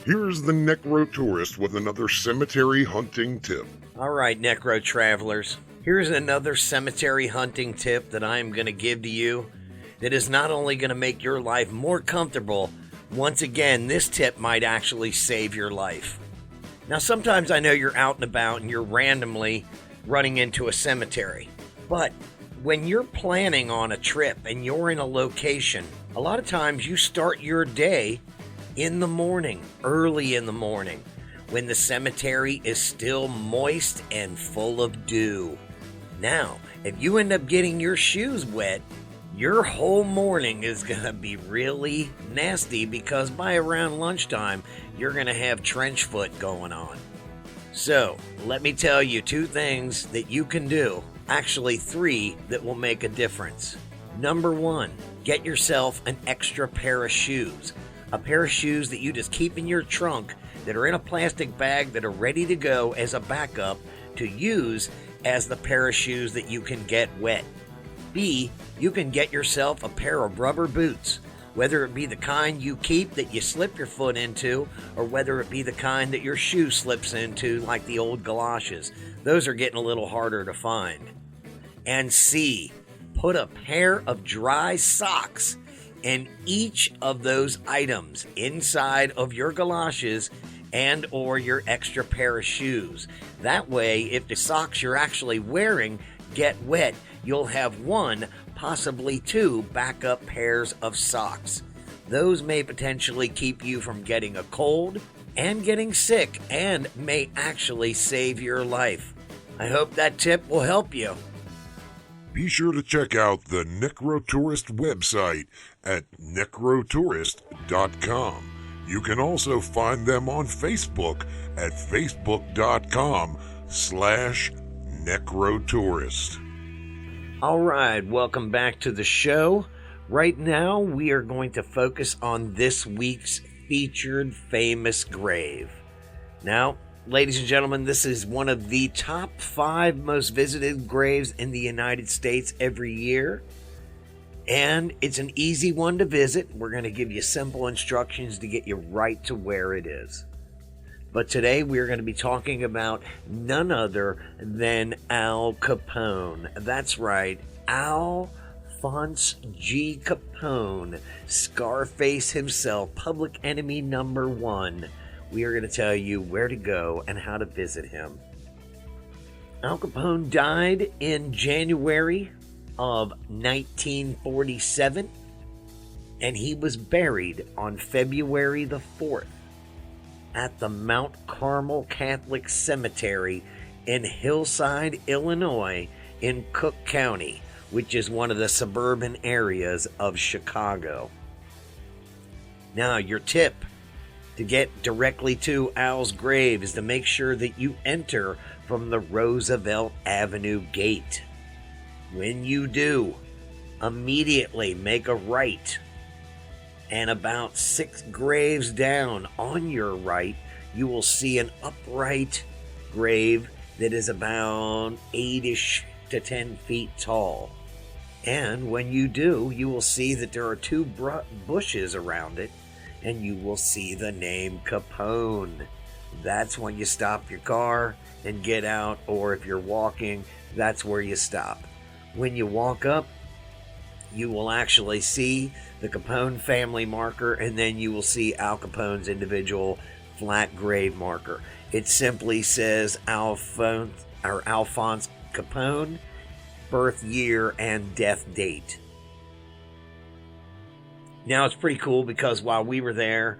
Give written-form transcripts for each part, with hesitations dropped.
Here's the Necro Tourist with another cemetery hunting tip. All right, Necro Travelers. Here's another cemetery hunting tip that I am going to give to you that is not only going to make your life more comfortable, once again, this tip might actually save your life. Now, sometimes I know you're out and about and you're randomly running into a cemetery, but when you're planning on a trip and you're in a location, a lot of times you start your day in the morning, early in the morning, when the cemetery is still moist and full of dew. Now, if you end up getting your shoes wet, your whole morning is going to be really nasty because by around lunchtime, you're going to have trench foot going on. So, let me tell you 2 things that you can do, actually 3 that will make a difference. Number 1, get yourself an extra pair of shoes. A pair of shoes that you just keep in your trunk that are in a plastic bag that are ready to go as a backup to use as the pair of shoes that you can get wet. B, you can get yourself a pair of rubber boots, whether it be the kind you keep that you slip your foot into, or whether it be the kind that your shoe slips into like the old galoshes. Those are getting a little harder to find. And C, put a pair of dry socks in each of those items inside of your galoshes and or your extra pair of shoes. That way, if the socks you're actually wearing get wet, you'll have 1, possibly 2 backup pairs of socks. Those may potentially keep you from getting a cold and getting sick and may actually save your life. I hope that tip will help you. Be sure to check out the Necro Tourist website at necrotourist.com. You can also find them on Facebook at facebook.com/necrotourist. All right, welcome back to the show. Right now, we are going to focus on this week's featured famous grave. Now, ladies and gentlemen, this is one of the top 5 most visited graves in the United States every year. And it's an easy one to visit. We're going to give you simple instructions to get you right to where it is. But today we're going to be talking about none other than Al Capone. That's right, Alphonse G. Capone, Scarface himself, public enemy number 1. We are going to tell you where to go and how to visit him. Al Capone died in January of 1947, and he was buried on February the 4th at the Mount Carmel Catholic Cemetery in Hillside, Illinois, in Cook County, which is one of the suburban areas of Chicago. Now, your tip to get directly to Al's grave is to make sure that you enter from the Roosevelt Avenue gate. When you do, immediately make a right, and about 6 graves down on your right, you will see an upright grave that is about 8-ish to 10 feet tall. And when you do, you will see that there are 2 bushes around it, and you will see the name Capone. That's when you stop your car and get out, or if you're walking, that's where you stop. When you walk up, you will actually see the Capone family marker, and then you will see Al Capone's individual flat grave marker. It simply says Alphonse Capone, birth year and death date. Now, it's pretty cool because while we were there,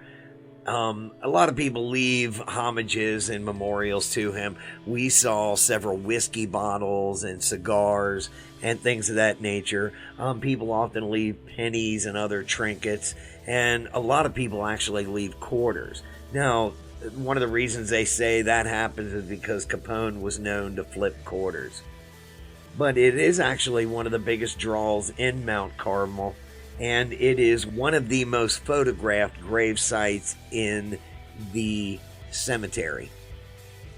a lot of people leave homages and memorials to him. We saw several whiskey bottles and cigars and things of that nature. People often leave pennies and other trinkets, and a lot of people actually leave quarters. Now, one of the reasons they say that happens is because Capone was known to flip quarters. But it is actually one of the biggest draws in Mount Carmel, and it is one of the most photographed grave sites in the cemetery.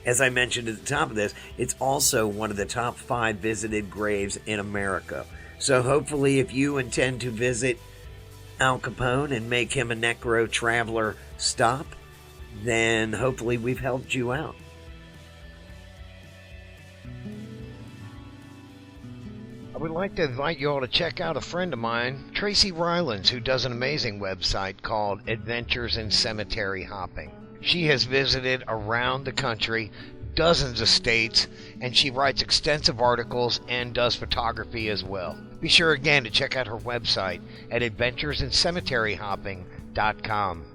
As I mentioned at the top of this, it's also one of the top 5 visited graves in America. So hopefully if you intend to visit Al Capone and make him a Necro Traveler stop, then hopefully we've helped you out. I would like to invite you all to check out a friend of mine, Tracy Rylands, who does an amazing website called Adventures in Cemetery Hopping. She has visited around the country, dozens of states, and she writes extensive articles and does photography as well. Be sure again to check out her website at adventuresincemeteryhopping.com.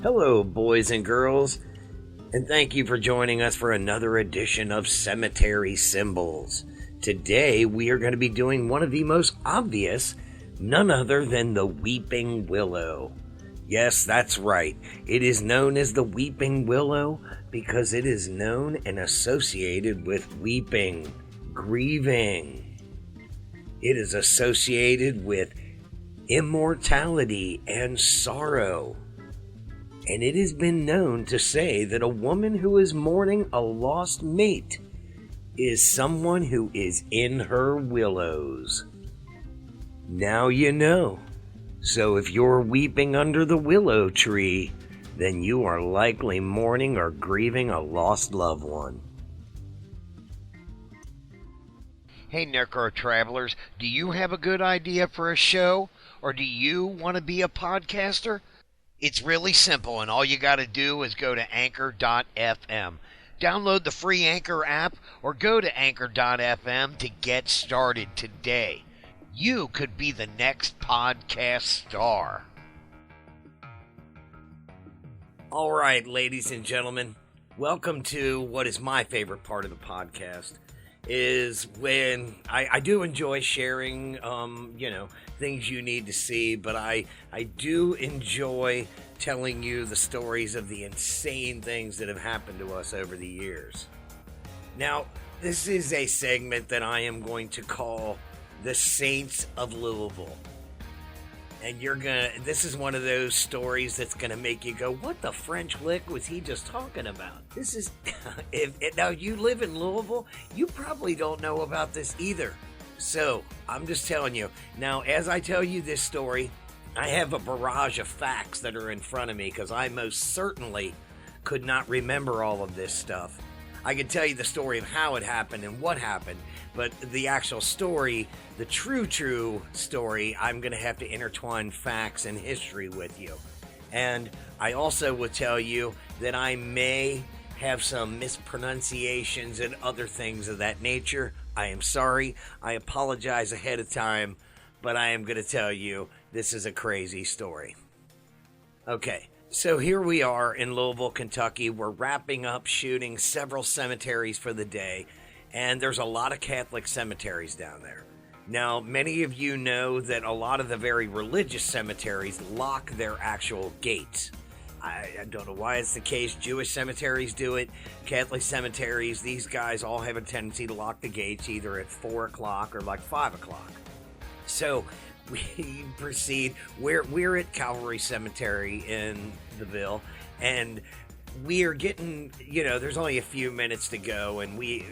Hello, boys and girls, and thank you for joining us for another edition of Cemetery Symbols. Today, we are going to be doing one of the most obvious, none other than the weeping willow. Yes, that's right. It is known as the weeping willow because it is known and associated with weeping, grieving. It is associated with immortality and sorrow. And it has been known to say that a woman who is mourning a lost mate is someone who is in her willows. Now you know. So if you're weeping under the willow tree, then you are likely mourning or grieving a lost loved one. Hey Necro Travelers, do you have a good idea for a show? Or do you want to be a podcaster? It's really simple, and all you got to do is go to anchor.fm. Download the free Anchor app or go to anchor.fm to get started today. You could be the next podcast star. All right, ladies and gentlemen, welcome to what is my favorite part of the podcast. Is when I do enjoy sharing, things you need to see, but I do enjoy telling you the stories of the insane things that have happened to us over the years. Now, this is a segment that I am going to call The Saints of Louisville. And this is one of those stories that's gonna make you go, what the French lick was he just talking about? This is, now you live in Louisville, you probably don't know about this either. So, I'm just telling you. Now, as I tell you this story, I have a barrage of facts that are in front of me because I most certainly could not remember all of this stuff. I could tell you the story of how it happened and what happened, but the actual story, the true story, I'm going to have to intertwine facts and history with you. And I also will tell you that I may have some mispronunciations and other things of that nature. I am sorry. I apologize ahead of time, but I am going to tell you this is a crazy story. Okay. So here we are in Louisville, Kentucky. We're wrapping up shooting several cemeteries for the day, and there's a lot of Catholic cemeteries down there. Now, many of you know that a lot of the very religious cemeteries lock their actual gates. I don't know why it's the case. Jewish cemeteries do it. Catholic cemeteries, these guys all have a tendency to lock the gates either at 4 o'clock or like 5 o'clock. So we proceed. We're at Calvary Cemetery in the Ville, and we are getting, there's only a few minutes to go, and we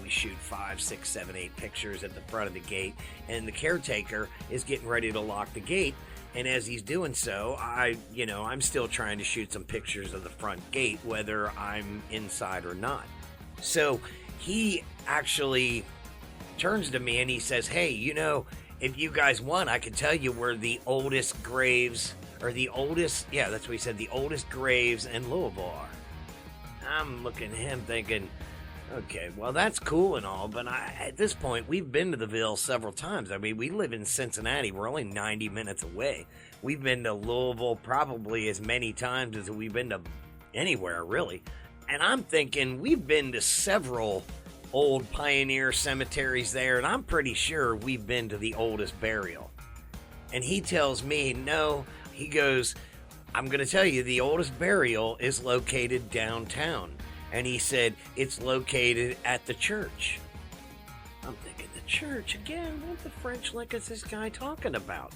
shoot 5, 6, 7, 8 pictures at the front of the gate, and the caretaker is getting ready to lock the gate, and as he's doing so, I'm still trying to shoot some pictures of the front gate, whether I'm inside or not. So he actually turns to me and he says, hey, if you guys want, I can tell you where the oldest graves, or the oldest graves in Louisville are. I'm looking at him thinking, okay, well, that's cool and all, but at this point, we've been to the Ville several times. I mean, we live in Cincinnati. We're only 90 minutes away. We've been to Louisville probably as many times as we've been to anywhere, really. And I'm thinking we've been to several old pioneer cemeteries there, and I'm pretty sure we've been to the oldest burial. And he tells me, no, he goes, I'm going to tell you, the oldest burial is located downtown. And he said, it's located at the church. I'm thinking, the church? Again, what the French lick is this guy talking about?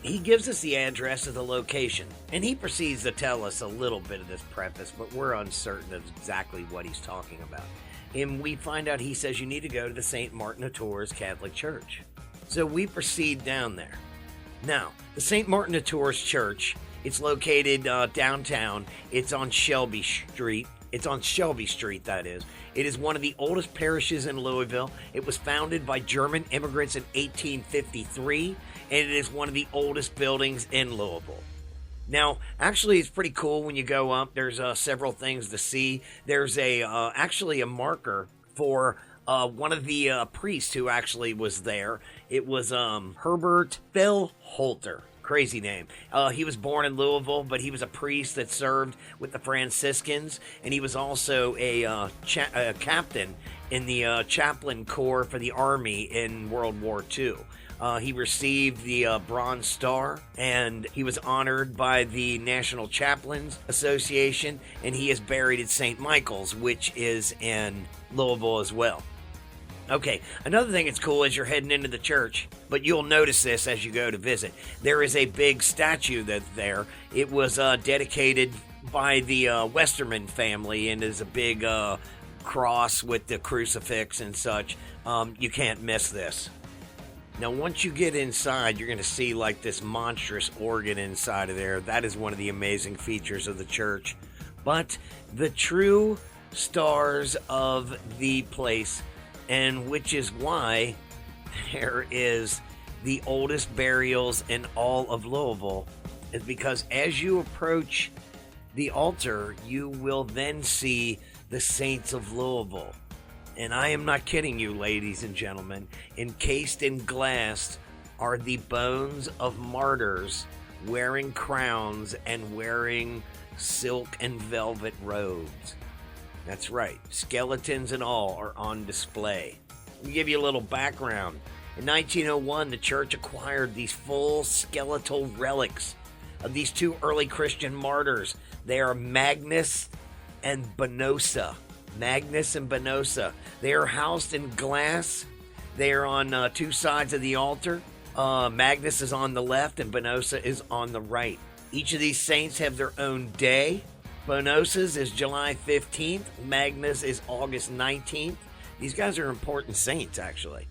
He gives us the address of the location, and he proceeds to tell us a little bit of this preface, but we're uncertain of exactly what he's talking about. And we find out he says you need to go to the St. Martin of Tours Catholic Church. So we proceed down there. Now, the St. Martin of Tours Church It's located downtown. It's on Shelby Street. It's on Shelby Street, that is. It is one of the oldest parishes in Louisville. It was founded by German immigrants in 1853, and it is one of the oldest buildings in Louisville. Now, actually, it's pretty cool when you go up. There's several things to see. There's actually a marker for one of the priests who actually was there. It was Herbert Fellholter. Crazy name. He was born in Louisville, but he was a priest that served with the Franciscans, and he was also a captain in the chaplain corps for the Army in World War II. He received the Bronze Star, and he was honored by the National Chaplains Association, and he is buried at St. Michael's, which is in Louisville as well. Okay, another thing that's cool is you're heading into the church, but you'll notice this as you go to visit. There is a big statue that's there. It was dedicated by the Westerman family and is a big cross with the crucifix and such. You can't miss this. Now, once you get inside, you're going to see like this monstrous organ inside of there. That is one of the amazing features of the church. But the true stars of the place, and which is why there is the oldest burials in all of Louisville, is because as you approach the altar, you will then see the saints of Louisville. And I am not kidding you, ladies and gentlemen. Encased in glass are the bones of martyrs wearing crowns and wearing silk and velvet robes. That's right, skeletons and all are on display. Let me give you a little background. In 1901, the church acquired these full skeletal relics of these two early Christian martyrs. They are Magnus and Bonosa. Magnus and Bonosa. They are housed in glass. They are on two sides of the altar. Magnus is on the left and Bonosa is on the right. Each of these saints have their own day. Bonosa's is July 15th. Magnus is August 19th. These guys are important saints, actually.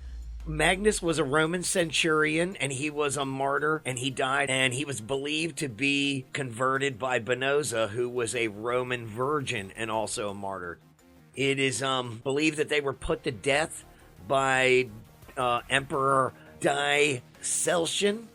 Magnus was a Roman centurion, and he was a martyr, and he died, and he was believed to be converted by Bonosa, who was a Roman virgin and also a martyr. It is believed that they were put to death by Emperor Diocletian.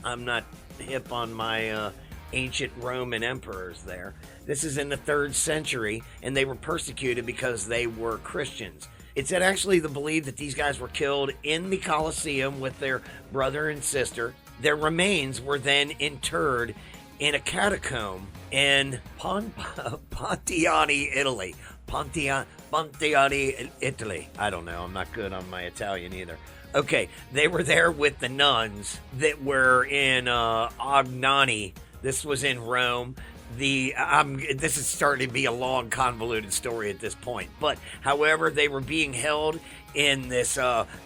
I'm not hip on my ancient Roman emperors there. This is in the 3rd century, and they were persecuted because they were Christians. It's actually the belief that these guys were killed in the Colosseum with their brother and sister. Their remains were then interred in a catacomb in Pontiani, Italy. Pontiani, Italy. I don't know. I'm not good on my Italian either. Okay, they were there with the nuns that were in Agnani. This was in Rome. This is starting to be a long, convoluted story at this point. But, however, they were being held in this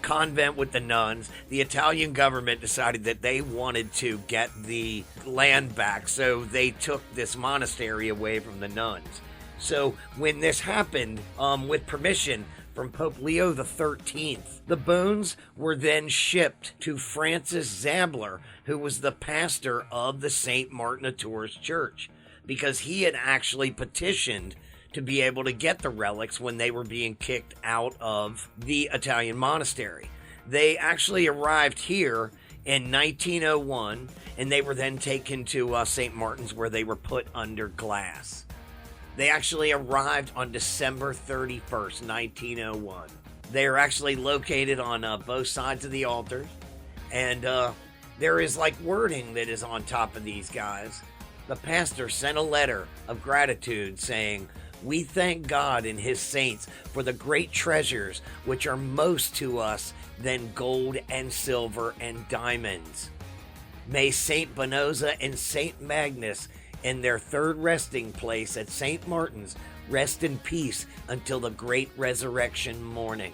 convent with the nuns. The Italian government decided that they wanted to get the land back, so they took this monastery away from the nuns. So, when this happened, with permission from Pope Leo XIII, the bones were then shipped to Francis Zabler, who was the pastor of the St. Martin of Tours Church, because he had actually petitioned to be able to get the relics when they were being kicked out of the Italian monastery. They actually arrived here in 1901, and they were then taken to St. Martin's, where they were put under glass. They actually arrived on December 31st, 1901. They are actually located on both sides of the altar, and there is like wording that is on top of these guys. The pastor sent a letter of gratitude saying, "We thank God and his saints for the great treasures which are most to us than gold and silver and diamonds. May Saint Bonosa and Saint Magnus in their third resting place at St. Martin's rest in peace until the great resurrection morning.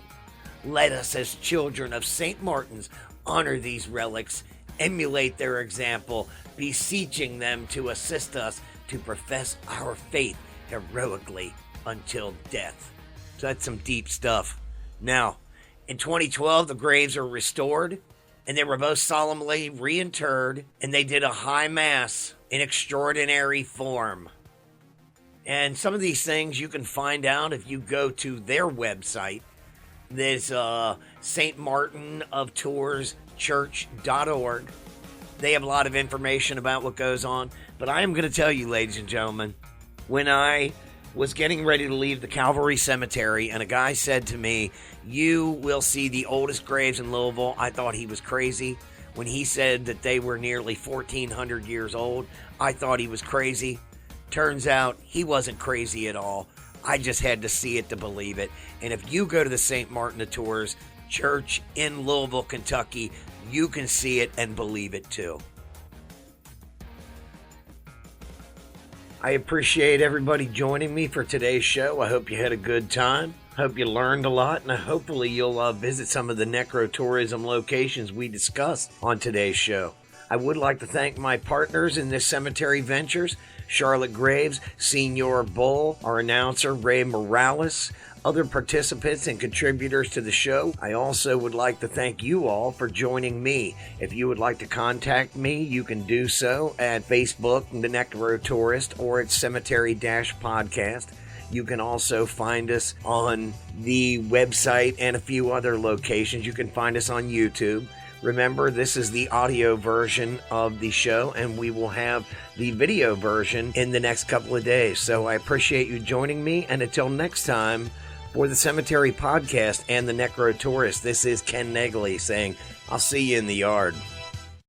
Let us as children of St. Martin's honor these relics, emulate their example, beseeching them to assist us to profess our faith heroically until death." So that's some deep stuff. Now, in 2012, the graves are restored, and they were both solemnly reinterred, and they did a high mass in extraordinary form. And some of these things you can find out if you go to their website. There's St. Martin of Tours Church.org. They have a lot of information about what goes on. But I am going to tell you, ladies and gentlemen, when I was getting ready to leave the Calvary Cemetery and a guy said to me, "You will see the oldest graves in Louisville," I thought he was crazy. When he said that they were nearly 1,400 years old, I thought he was crazy. Turns out he wasn't crazy at all. I just had to see it to believe it. And if you go to the St. Martin of Tours Church in Louisville, Kentucky, you can see it and believe it too. I appreciate everybody joining me for today's show. I hope you had a good time. Hope you learned a lot, and hopefully you'll visit some of the necro tourism locations we discussed on today's show. I would like to thank my partners in this cemetery ventures, Charlotte Graves, Senior Bull, our announcer Ray Morales, other participants and contributors to the show. I also would like to thank you all for joining me. If you would like to contact me, you can do so at Facebook, The Necro Tourist, or at Cemetery-Podcast. You can also find us on the website and a few other locations. You can find us on YouTube. Remember, this is the audio version of the show, and we will have the video version in the next couple of days. So I appreciate you joining me, and until next time, for the Cemetery Podcast and the Necro Tourist, this is Ken Negley saying, I'll see you in the yard.